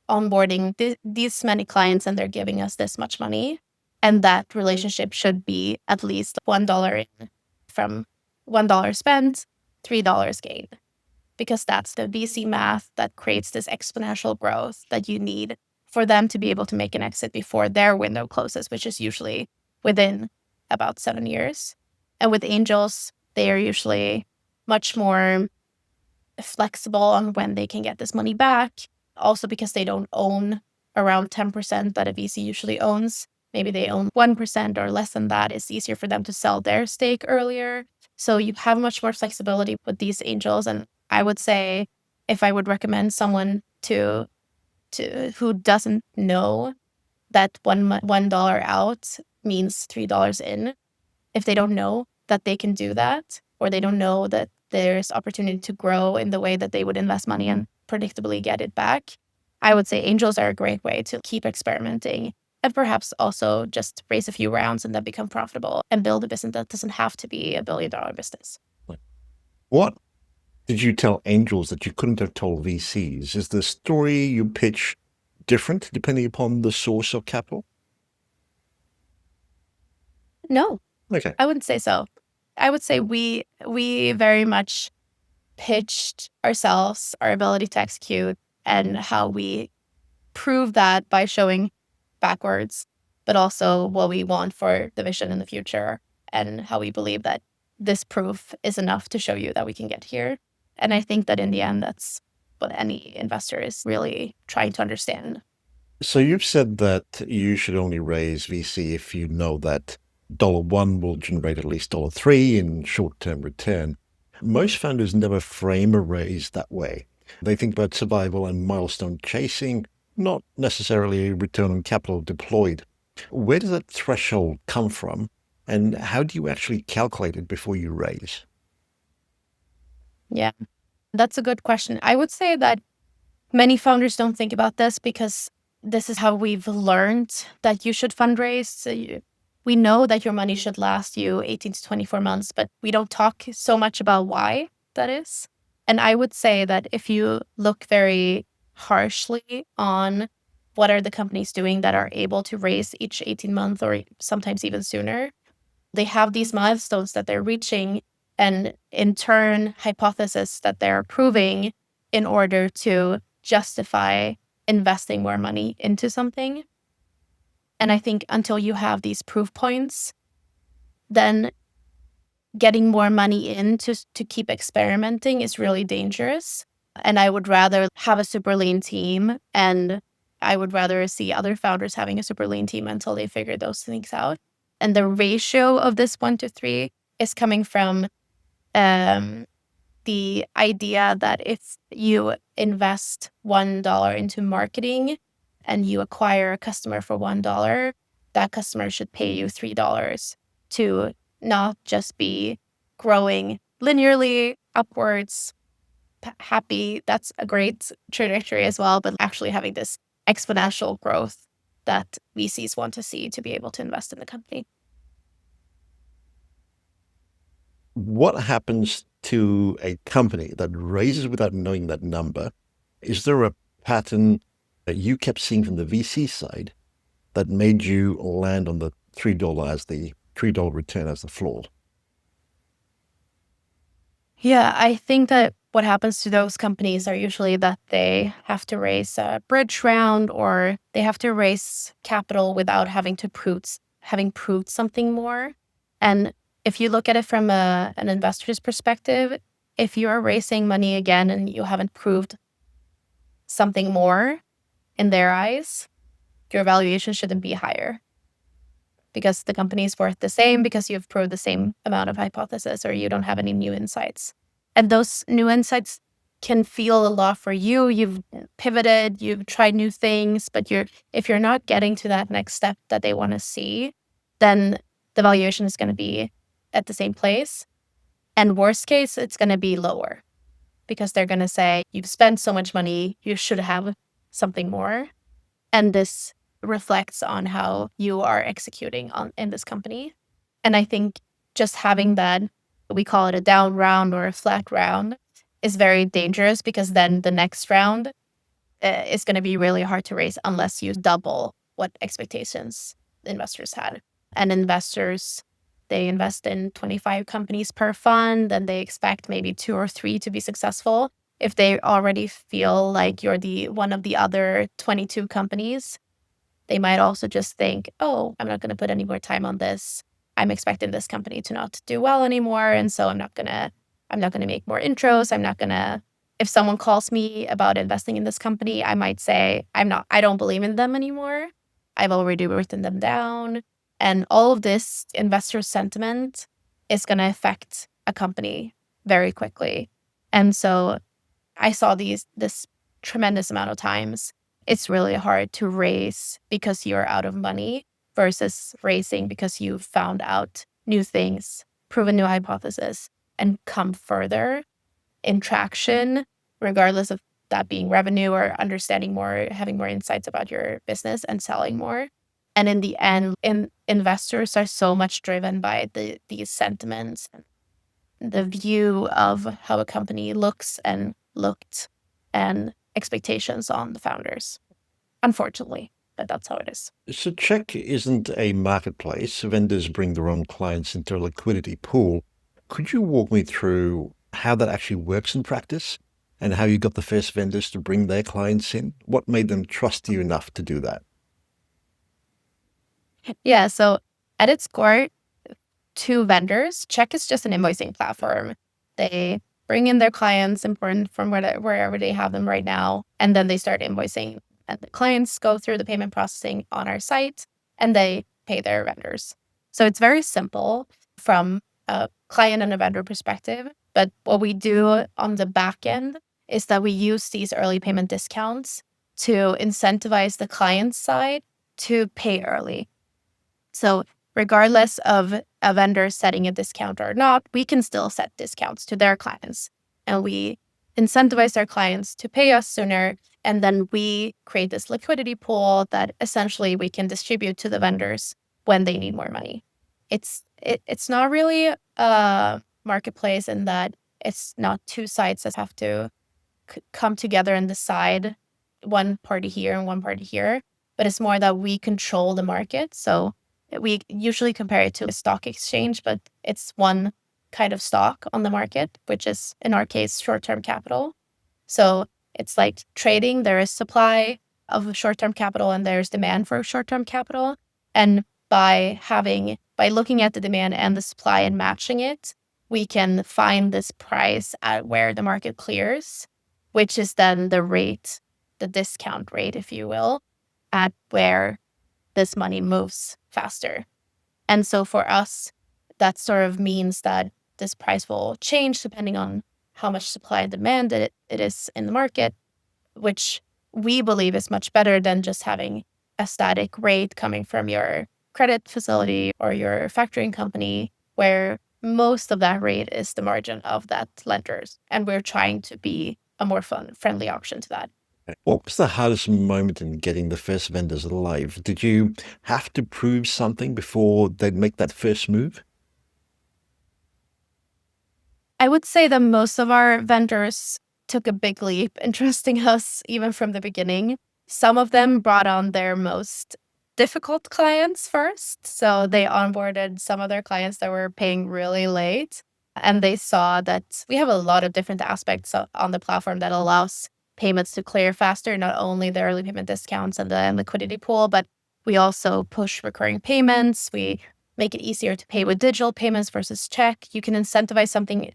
onboarding these many clients, and they're giving us this much money. And that relationship should be at least $1 in from $1 spent, $3 gained. Because that's the VC math that creates this exponential growth that you need for them to be able to make an exit before their window closes, which is usually within about 7 years. And with angels, they are usually much more flexible on when they can get this money back. Also because they don't own around 10% that a VC usually owns. Maybe they own 1% or less than that. It's easier for them to sell their stake earlier. So you have much more flexibility with these angels. And I would say if I would recommend someone to who doesn't know that $1 out means $3 in, if they don't know that they can do that, or they don't know that there's opportunity to grow in the way that they would invest money and predictably get it back, I would say angels are a great way to keep experimenting and perhaps also just raise a few rounds and then become profitable and build a business that doesn't have to be $1 billion business. What did you tell angels that you couldn't have told VCs? Is the story you pitch different depending upon the source of capital? No, Okay. I wouldn't say so. I would say we very much pitched ourselves, our ability to execute, and how we prove that by showing backwards, but also what we want for the vision in the future and how we believe that this proof is enough to show you that we can get here. And I think that in the end, that's what any investor is really trying to understand. So you've said that you should only raise VC if you know that $1 will generate at least $3 in short-term return. Most founders never frame a raise that way. They think about survival and milestone chasing, not necessarily return on capital deployed. Where does that threshold come from, and how do you actually calculate it before you raise? Yeah, that's a good question. I would say that Many founders don't think about this because this is how we've learned that you should fundraise. We know that your money should last you 18 to 24 months, but we don't talk so much about why that is. And I would say that if you look very harshly on what are the companies doing that are able to raise each 18 months or sometimes even sooner, they have these milestones that they're reaching and in turn hypotheses that they're proving in order to justify investing more money into something. And I think until you have these proof points, then getting more money in to keep experimenting is really dangerous. And I would rather have a super lean team, and I would rather see other founders having a super lean team until they figure those things out. And the ratio of this 1 to 3 is coming from the idea that if you invest $1 into marketing and you acquire a customer for $1, that customer should pay you $3 to not just be growing linearly upwards, happy. That's a great trajectory as well, but actually having this exponential growth that VCs want to see to be able to invest in the company. What happens to a company that raises without knowing that number? Is there a pattern that you kept seeing from the VC side that made you land on the $3 as the $3 return as the floor? Yeah, I think that what happens to those companies are usually that they have to raise a bridge round or they have to raise capital without having proved something more. And if you look at it from an investor's perspective, if you are raising money again and you haven't proved something more in their eyes, your valuation shouldn't be higher because the company is worth the same because you've proved the same amount of hypothesis or you don't have any new insights. And those new insights can feel a lot for you. You've pivoted, you've tried new things, but if you're not getting to that next step that they want to see, then the valuation is going to be at the same place. And worst case, it's going to be lower because they're going to say, you've spent so much money, you should have something more. And this reflects on how you are executing in this company. And I think just having that, we call it a down round or a flat round, is very dangerous because then the next round is going to be really hard to raise unless you double what expectations investors had. And investors, they invest in 25 companies per fund, and they expect maybe 2 or 3 to be successful. If they already feel like you're the one of the other 22 companies, they might also just think, oh, I'm not going to put any more time on this. I'm expecting this company to not do well anymore. And so I'm not going to make more intros. If someone calls me about investing in this company, I might say, I don't believe in them anymore. I've already written them down. And all of this investor sentiment is going to affect a company very quickly. And so I saw this tremendous amount of times. It's really hard to raise because you're out of money versus raising because you've found out new things, proven new hypothesis, and come further in traction, regardless of that being revenue or understanding more, having more insights about your business and selling more. And in the end, investors are so much driven by these sentiments, the view of how a company looks and looked, and expectations on the founders, unfortunately. But that's how it is. So Cheque isn't a marketplace. Vendors bring their own clients into a liquidity pool. Could you walk me through how that actually works in practice and how you got the first vendors to bring their clients in? What made them trust you enough to do that? Yeah, so at its core, 2 vendors. Cheque is just an invoicing platform. They bring in their clients important from wherever they have them right now, and then they start invoicing. And the clients go through the payment processing on our site, and they pay their vendors. So it's very simple from a client and a vendor perspective. But what we do on the back end is that we use these early payment discounts to incentivize the client side to pay early. So regardless of a vendor setting a discount or not, we can still set discounts to their clients. And we incentivize our clients to pay us sooner And then we create this liquidity pool that essentially we can distribute to the vendors when they need more money. It's not really a marketplace in that it's not two sides that have to come together and decide, one party here and one party here, but it's more that we control the market. So we usually compare it to a stock exchange, but it's one kind of stock on the market, which is in our case short-term capital. So it's like trading. There is supply of short-term capital and there's demand for short-term capital. And by looking at the demand and the supply and matching it, we can find this price at where the market clears, which is then the rate, the discount rate, if you will, at where this money moves faster. And so for us, that sort of means that this price will change depending on how much supply and demand it is in the market, which we believe is much better than just having a static rate coming from your credit facility or your factoring company, where most of that rate is the margin of that lenders. And we're trying to be a more friendly option to that. What was the hardest moment in getting the first vendors live? Did you have to prove something before they'd make that first move? I would say that most of our vendors took a big leap in trusting us even from the beginning. Some of them brought on their most difficult clients first. So they onboarded some of their clients that were paying really late. And they saw that we have a lot of different aspects on the platform that allows payments to clear faster, not only the early payment discounts and the liquidity pool, but we also push recurring payments. We make it easier to pay with digital payments versus check. You can incentivize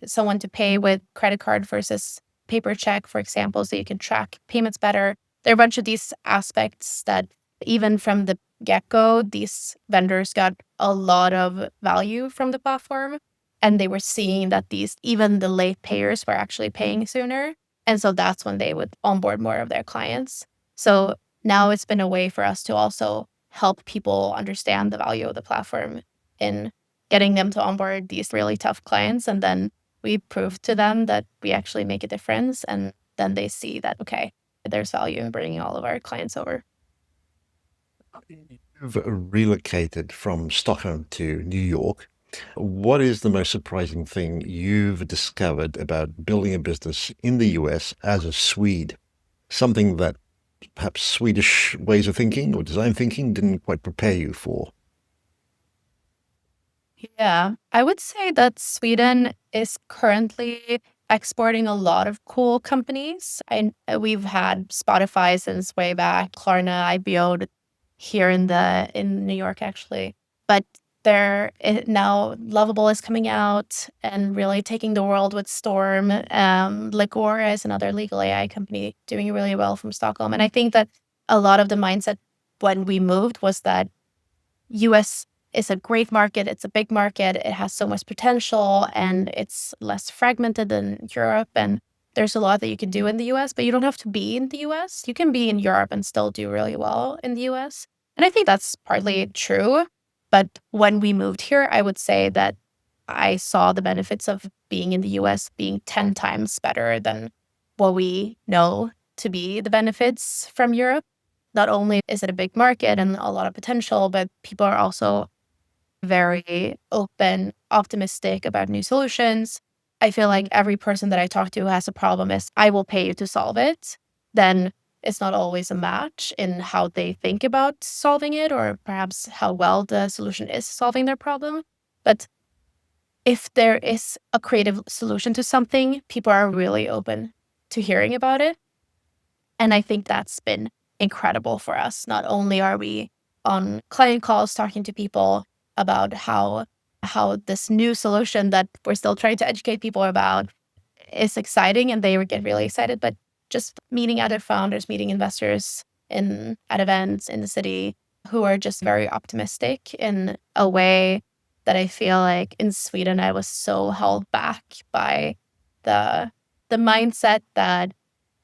someone to pay with credit card versus paper check, for example, so you can track payments better. There are a bunch of these aspects that even from the get-go, these vendors got a lot of value from the platform. And they were seeing that even the late payers were actually paying sooner. And so that's when they would onboard more of their clients. So now it's been a way for us to also help people understand the value of the platform in getting them to onboard these really tough clients. And then we prove to them that we actually make a difference. And then they see that, okay, there's value in bringing all of our clients over. You've relocated from Stockholm to New York. What is the most surprising thing you've discovered about building a business in the US as a Swede? Something that perhaps Swedish ways of thinking or design thinking didn't quite prepare you for? Yeah, I would say that Sweden is currently exporting a lot of cool companies. We've had Spotify since way back. Klarna IPO'd here in New York actually, but now Lovable is coming out and really taking the world with storm. Ligora is another legal AI company doing really well from Stockholm, and I think that a lot of the mindset when we moved was that US is a great market. It's a big market. It has so much potential and it's less fragmented than Europe. And there's a lot that you can do in the US, but you don't have to be in the US. You can be in Europe and still do really well in the US. And I think that's partly true. But when we moved here, I would say that I saw the benefits of being in the US being 10 times better than what we know to be the benefits from Europe. Not only is it a big market and a lot of potential, but people are also very open, optimistic about new solutions. I feel like every person that I talk to who has a problem is, I will pay you to solve it. Then it's not always a match in how they think about solving it or perhaps how well the solution is solving their problem. But if there is a creative solution to something, people are really open to hearing about it. And I think that's been incredible for us. Not only are we on client calls talking to people about how this new solution that we're still trying to educate people about is exciting and they get really excited, but just meeting other founders, meeting investors at events in the city who are just very optimistic in a way that I feel like in Sweden I was so held back by the mindset that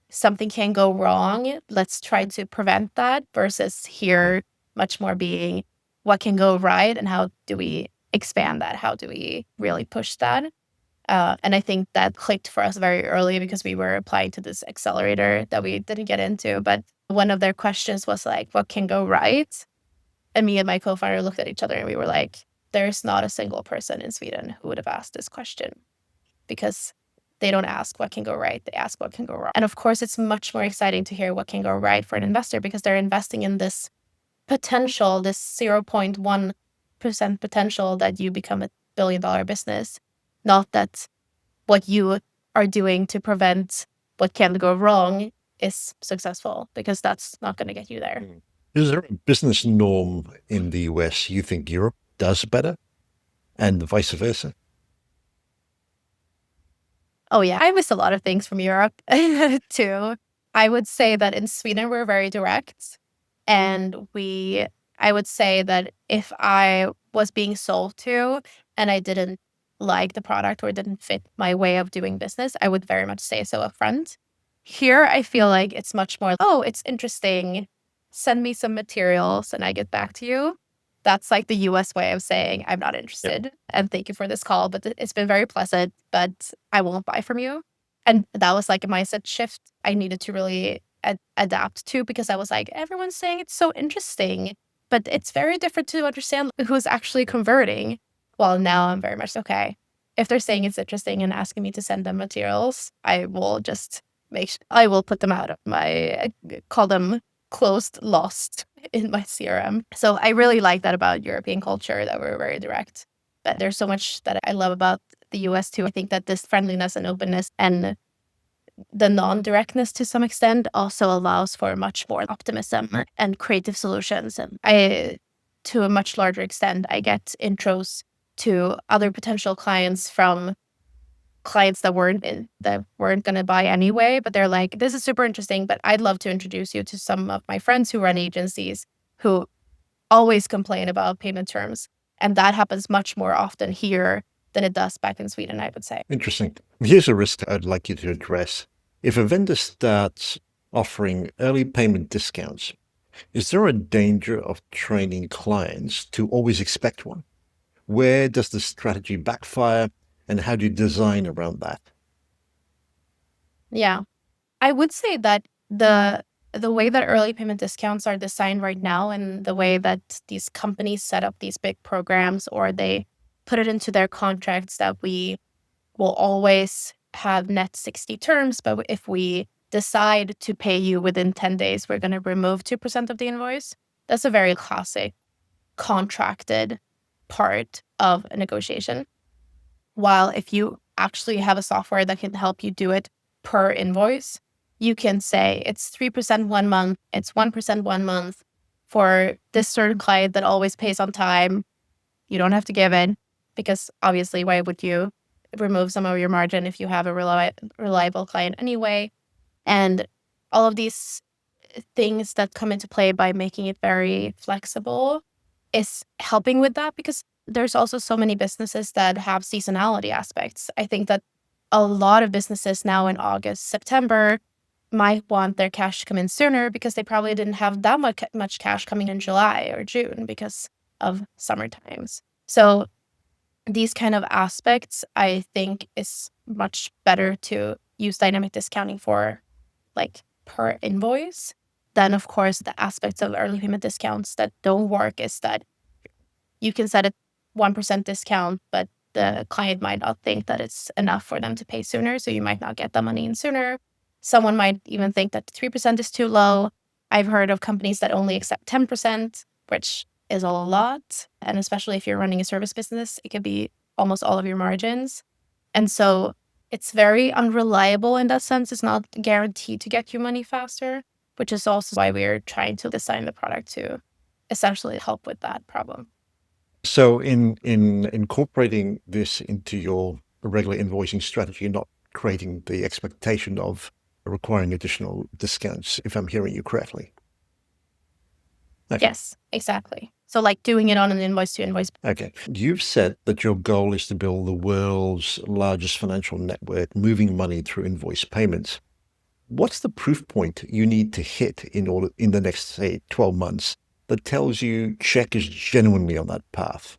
something can go wrong. Let's try to prevent that versus here much more being what can go right and how do we expand that? How do we really push that? And I think that clicked for us very early because we were applying to this accelerator that we didn't get into. But one of their questions was like, what can go right? And me and my co-founder looked at each other and we were like, there's not a single person in Sweden who would have asked this question, because they don't ask what can go right, they ask what can go wrong. And of course, it's much more exciting to hear what can go right for an investor, because they're investing in this potential, this 0.1% potential that you become a billion-dollar business, not that what you are doing to prevent what can go wrong is successful, because that's not going to get you there. Is there a business norm in the US you think Europe does better, and vice versa? Oh, yeah. I miss a lot of things from Europe too. I would say that in Sweden, we're very direct. And I would say that if I was being sold to and I didn't like the product or didn't fit my way of doing business, I would very much say so upfront. Here, I feel like it's much more, oh, it's interesting. Send me some materials and I get back to you. That's like the US way of saying, I'm not interested. And thank you for this call, but it's been very pleasant, but I won't buy from you. And that was like a mindset shift I needed to really adapt to, because I was like, everyone's saying it's so interesting, but it's very different to understand who's actually converting. Well, now I'm very much okay. If they're saying it's interesting and asking me to send them materials, I will just I will put them out of call them closed, lost in my CRM. So I really like that about European culture, that we're very direct. But there's so much that I love about the US too. I think that this friendliness and openness and the non-directness to some extent also allows for much more optimism and creative solutions. And to a much larger extent, I get intros to other potential clients from clients that weren't going to buy anyway, but they're like, this is super interesting, but I'd love to introduce you to some of my friends who run agencies who always complain about payment terms. And that happens much more often here than it does back in Sweden, I would say. Interesting. Here's a risk I'd like you to address. If a vendor starts offering early payment discounts, is there a danger of training clients to always expect one? Where does the strategy backfire, and how do you design around that? Yeah, I would say that the way that early payment discounts are designed right now, and the way that these companies set up these big programs, or they put it into their contracts that we will always have net 60 terms, but if we decide to pay you within 10 days, we're going to remove 2% of the invoice. That's a very classic contracted part of a negotiation. While if you actually have a software that can help you do it per invoice, you can say it's 3% 1 month, it's 1% 1 month for this certain client that always pays on time. You don't have to give it, because obviously, why would you remove some of your margin if you have a reliable client anyway? And all of these things that come into play by making it very flexible is helping with that, because there's also so many businesses that have seasonality aspects. I think that a lot of businesses now in August, September might want their cash to come in sooner because they probably didn't have that much cash coming in July or June because of summer times. So these kind of aspects, I think, is much better to use dynamic discounting for, like per invoice. Then, of course, the aspects of early payment discounts that don't work is that you can set a 1% discount, but the client might not think that it's enough for them to pay sooner, so you might not get the money in sooner. Someone might even think that 3% is too low. I've heard of companies that only accept 10%, which is a lot. And especially if you're running a service business, it could be almost all of your margins. And so it's very unreliable in that sense. It's not guaranteed to get you money faster, which is also why we're trying to design the product to essentially help with that problem. So in incorporating this into your regular invoicing strategy, you're not creating the expectation of requiring additional discounts, if I'm hearing you correctly. Okay. Yes, exactly. So like doing it on an invoice to invoice. Okay. You've said that your goal is to build the world's largest financial network, moving money through invoice payments. What's the proof point you need to hit in the next, say, 12 months that tells you Cheque is genuinely on that path?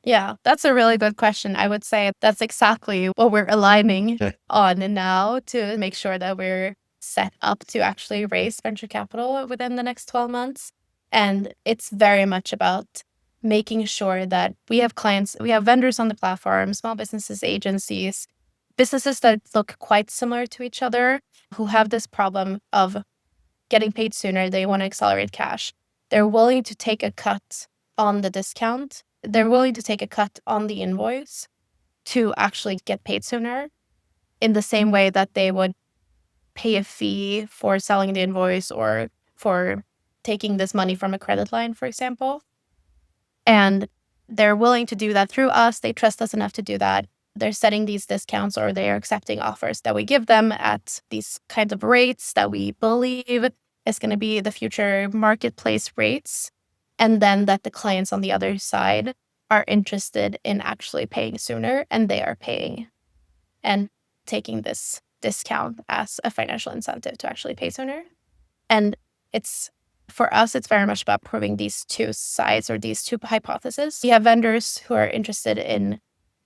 Yeah, that's a really good question. I would say that's exactly what we're aligning Okay. on now to make sure that we're set up to actually raise venture capital within the next 12 months. And it's very much about making sure that we have clients, we have vendors on the platform, small businesses, agencies, businesses that look quite similar to each other, who have this problem of getting paid sooner. They want to accelerate cash. They're willing to take a cut on the discount. They're willing to take a cut on the invoice to actually get paid sooner, in the same way that they would pay a fee for selling the invoice or for taking this money from a credit line, for example. And they're willing to do that through us. They trust us enough to do that. They're setting these discounts, or they're accepting offers that we give them at these kinds of rates that we believe is going to be the future marketplace rates. And then that the clients on the other side are interested in actually paying sooner, and they are paying and taking this discount as a financial incentive to actually pay sooner. And it's, for us, it's very much about proving these two sides or these two hypotheses. We have vendors who are interested in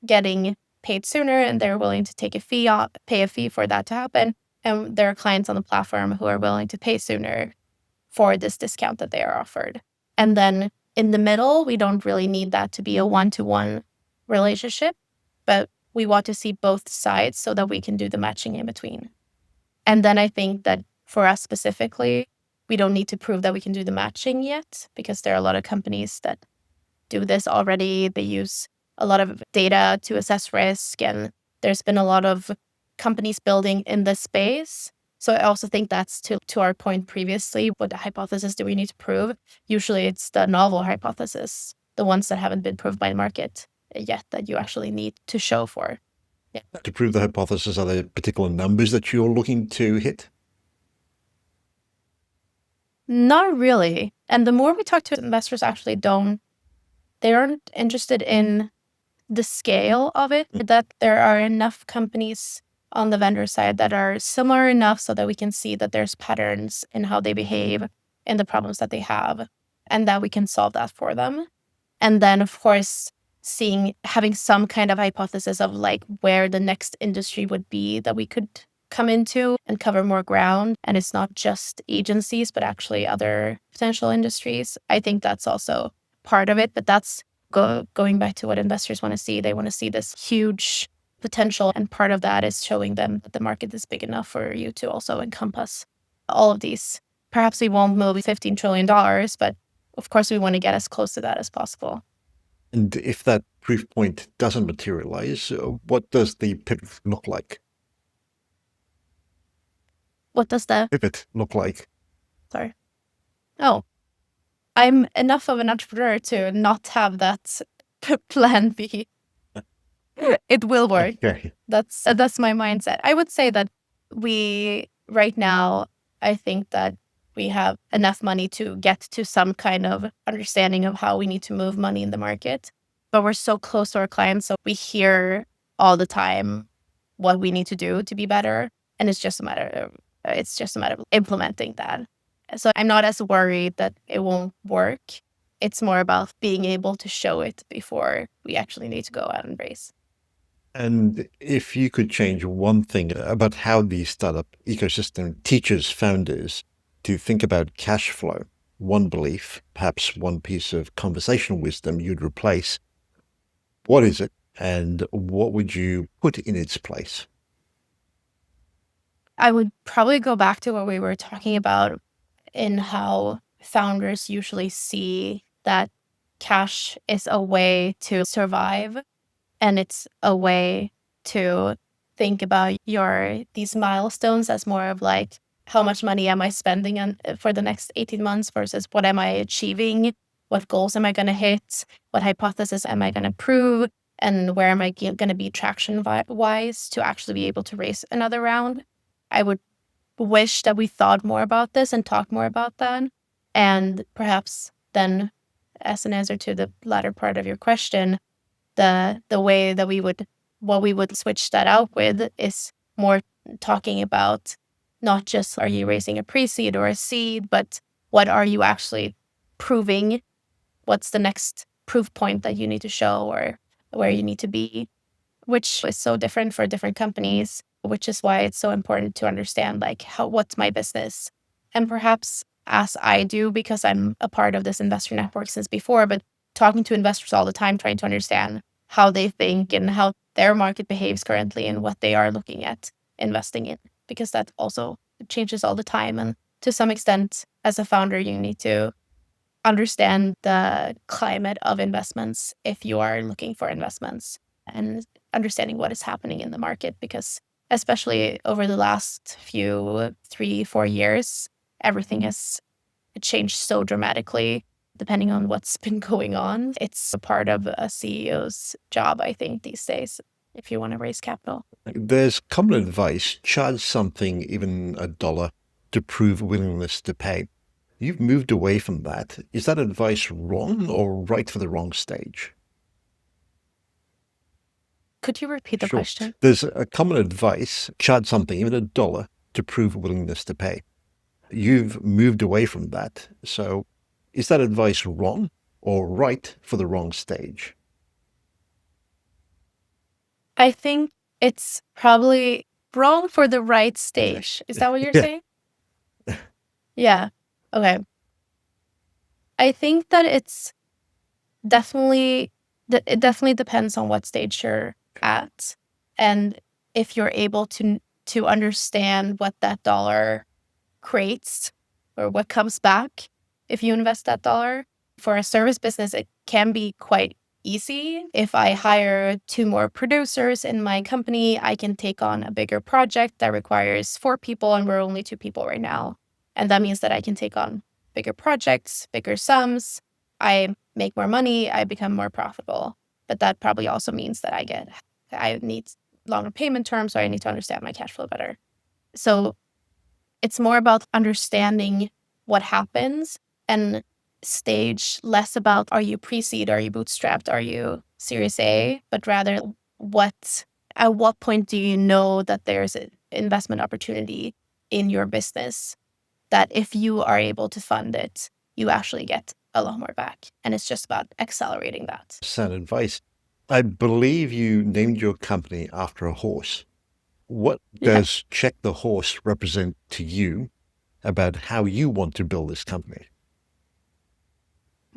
getting paid sooner, and they're willing to take a fee, pay a fee for that to happen. And there are clients on the platform who are willing to pay sooner for this discount that they are offered. And then in the middle, we don't really need that to be a one-to-one relationship, but we want to see both sides so that we can do the matching in between. And then I think that for us specifically, we don't need to prove that we can do the matching yet, because there are a lot of companies that do this already. They use a lot of data to assess risk, and there's been a lot of companies building in this space. So I also think that's to our point previously, what hypothesis do we need to prove? Usually it's the novel hypothesis, the ones that haven't been proved by the market yet, that you actually need to show for. Yeah. To prove the hypothesis, are there particular numbers that you're looking to hit? Not really. And the more we talk to investors, actually they aren't interested in the scale of it, that there are enough companies on the vendor side that are similar enough so that we can see that there's patterns in how they behave and the problems that they have, and that we can solve that for them. And then, of course, having some kind of hypothesis of like where the next industry would be that we could come into and cover more ground. And it's not just agencies, but actually other potential industries. I think that's also part of it. But that's going back to what investors want to see. They want to see this huge potential. And part of that is showing them that the market is big enough for you to also encompass all of these. Perhaps we won't move $15 trillion, but of course we want to get as close to that as possible. And if that proof point doesn't materialize, what does the pivot look like? What does the Pivot look like? Sorry. Oh, I'm enough of an entrepreneur to not have that plan B. It will work. Okay. That's my mindset. I would say that we right now, I think that we have enough money to get to some kind of understanding of how we need to move money in the market. But we're so close to our clients, so we hear all the time what we need to do to be better, and it's just a matter of implementing that. So I'm not as worried that it won't work. It's more about being able to show it before we actually need to go out and raise. And if you could change one thing about how the startup ecosystem teaches founders to think about cash flow, one belief, perhaps one piece of conversational wisdom you'd replace, what is it, and what would you put in its place? I would probably go back to what we were talking about in how founders usually see that cash is a way to survive, and it's a way to think about these milestones as more of like, how much money am I spending for the next 18 months versus what am I achieving? What goals am I going to hit? What hypothesis am I going to prove? And where am I going to be traction wise to actually be able to raise another round? I would wish that we thought more about this and talked more about that. And perhaps then, as an answer to the latter part of your question, the way that what we would switch that out with is more talking about not just are you raising a pre-seed or a seed, but what are you actually proving? What's the next proof point that you need to show or where you need to be, which is so different for different companies, which is why it's so important to understand like what's my business. And perhaps as I do, because I'm a part of this investor network since before, but talking to investors all the time, trying to understand how they think and how their market behaves currently and what they are looking at investing in, because that also changes all the time. And to some extent, as a founder, you need to understand the climate of investments if you are looking for investments and understanding what is happening in the market, because especially over the last few 3-4 years, everything has changed so dramatically depending on what's been going on. It's a part of a CEO's job, I think, these days, if you want to raise capital. There's common advice: charge something, even a dollar, to prove willingness to pay. You've moved away from that. Is that advice wrong or right for the wrong stage? Could you repeat the Sure. question? There's a common advice: charge something, even a dollar, to prove willingness to pay. You've moved away from that. So is that advice wrong or right for the wrong stage? I think it's probably wrong for the right stage. Is that what you're Yeah. saying? Yeah. Okay. I think that it definitely depends on what stage you're at, and if you're able to understand what that dollar creates or what comes back if you invest that dollar. For a service business, it can be quite easy. If I hire 2 more producers in my company, I can take on a bigger project that requires 4 people, and we're only 2 people right now. And that means that I can take on bigger projects, bigger sums. I make more money, I become more profitable. But that probably also means that I need longer payment terms, or I need to understand my cash flow better. So it's more about understanding what happens and stage, less about are you pre-seed, are you bootstrapped, are you Series A, but rather at what point do you know that there's an investment opportunity in your business that if you are able to fund it, you actually get a lot more back. And it's just about accelerating that. Sound advice. I believe you named your company after a horse. What Yeah. does Check the Horse represent to you about how you want to build this company?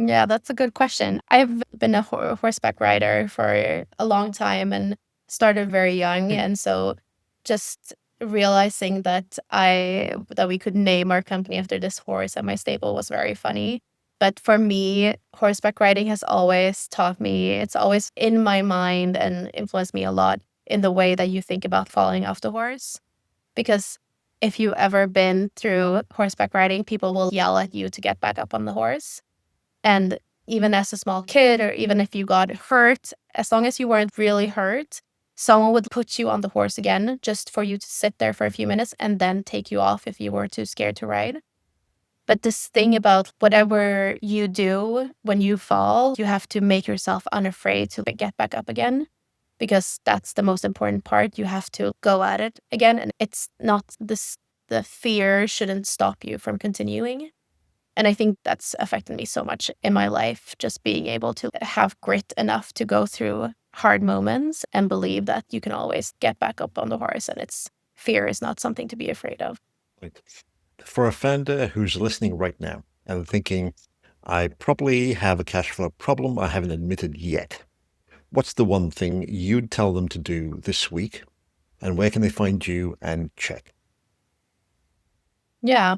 Yeah, that's a good question. I've been a horseback rider for a long time and started very young. And so just realizing that we could name our company after this horse at my stable was very funny. But for me, horseback riding has always taught me, it's always in my mind and influenced me a lot in the way that you think about falling off the horse. Because if you've ever been through horseback riding, people will yell at you to get back up on the horse. And even as a small kid, or even if you got hurt, as long as you weren't really hurt, someone would put you on the horse again just for you to sit there for a few minutes and then take you off if you were too scared to ride. But this thing about whatever you do when you fall, you have to make yourself unafraid to get back up again, because that's the most important part. You have to go at it again. And it's not the fear shouldn't stop you from continuing. And I think that's affected me so much in my life, just being able to have grit enough to go through hard moments and believe that you can always get back up on the horse, and fear is not something to be afraid of. Right. For a founder who's listening right now and thinking, I probably have a cash flow problem I haven't admitted yet, what's the one thing you'd tell them to do this week? And where can they find you and Check? Yeah.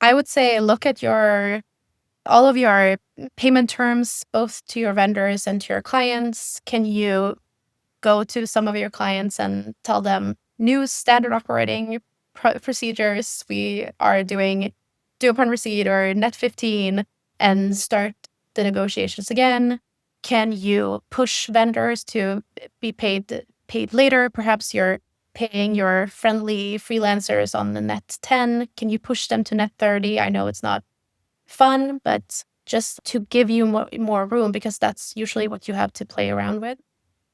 I would say look at all of your payment terms, both to your vendors and to your clients. Can you go to some of your clients and tell them new standard operating procedures? We are doing due upon receipt or net 15, and start the negotiations again. Can you push vendors to be paid later? Perhaps you're paying your friendly freelancers on the net 10. Can you push them to net 30? I know it's not fun, but just to give you more room, because that's usually what you have to play around with.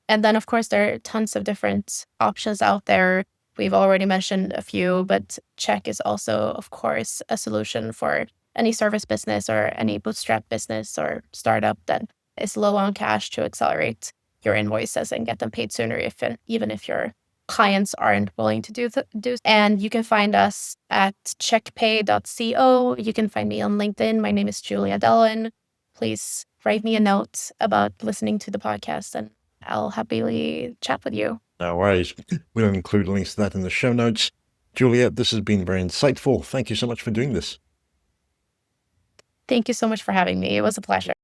And then, of course, there are tons of different options out there. We've already mentioned a few, but Check is also, of course, a solution for any service business or any bootstrap business or startup that is low on cash to accelerate your invoices and get them paid sooner, even if your clients aren't willing to do. And you can find us at checkpay.co. You can find me on LinkedIn. My name is Julia Delin. Please write me a note about listening to the podcast, and I'll happily chat with you. No worries. We'll include links to that in the show notes. Julia, this has been very insightful. Thank you so much for doing this. Thank you so much for having me. It was a pleasure.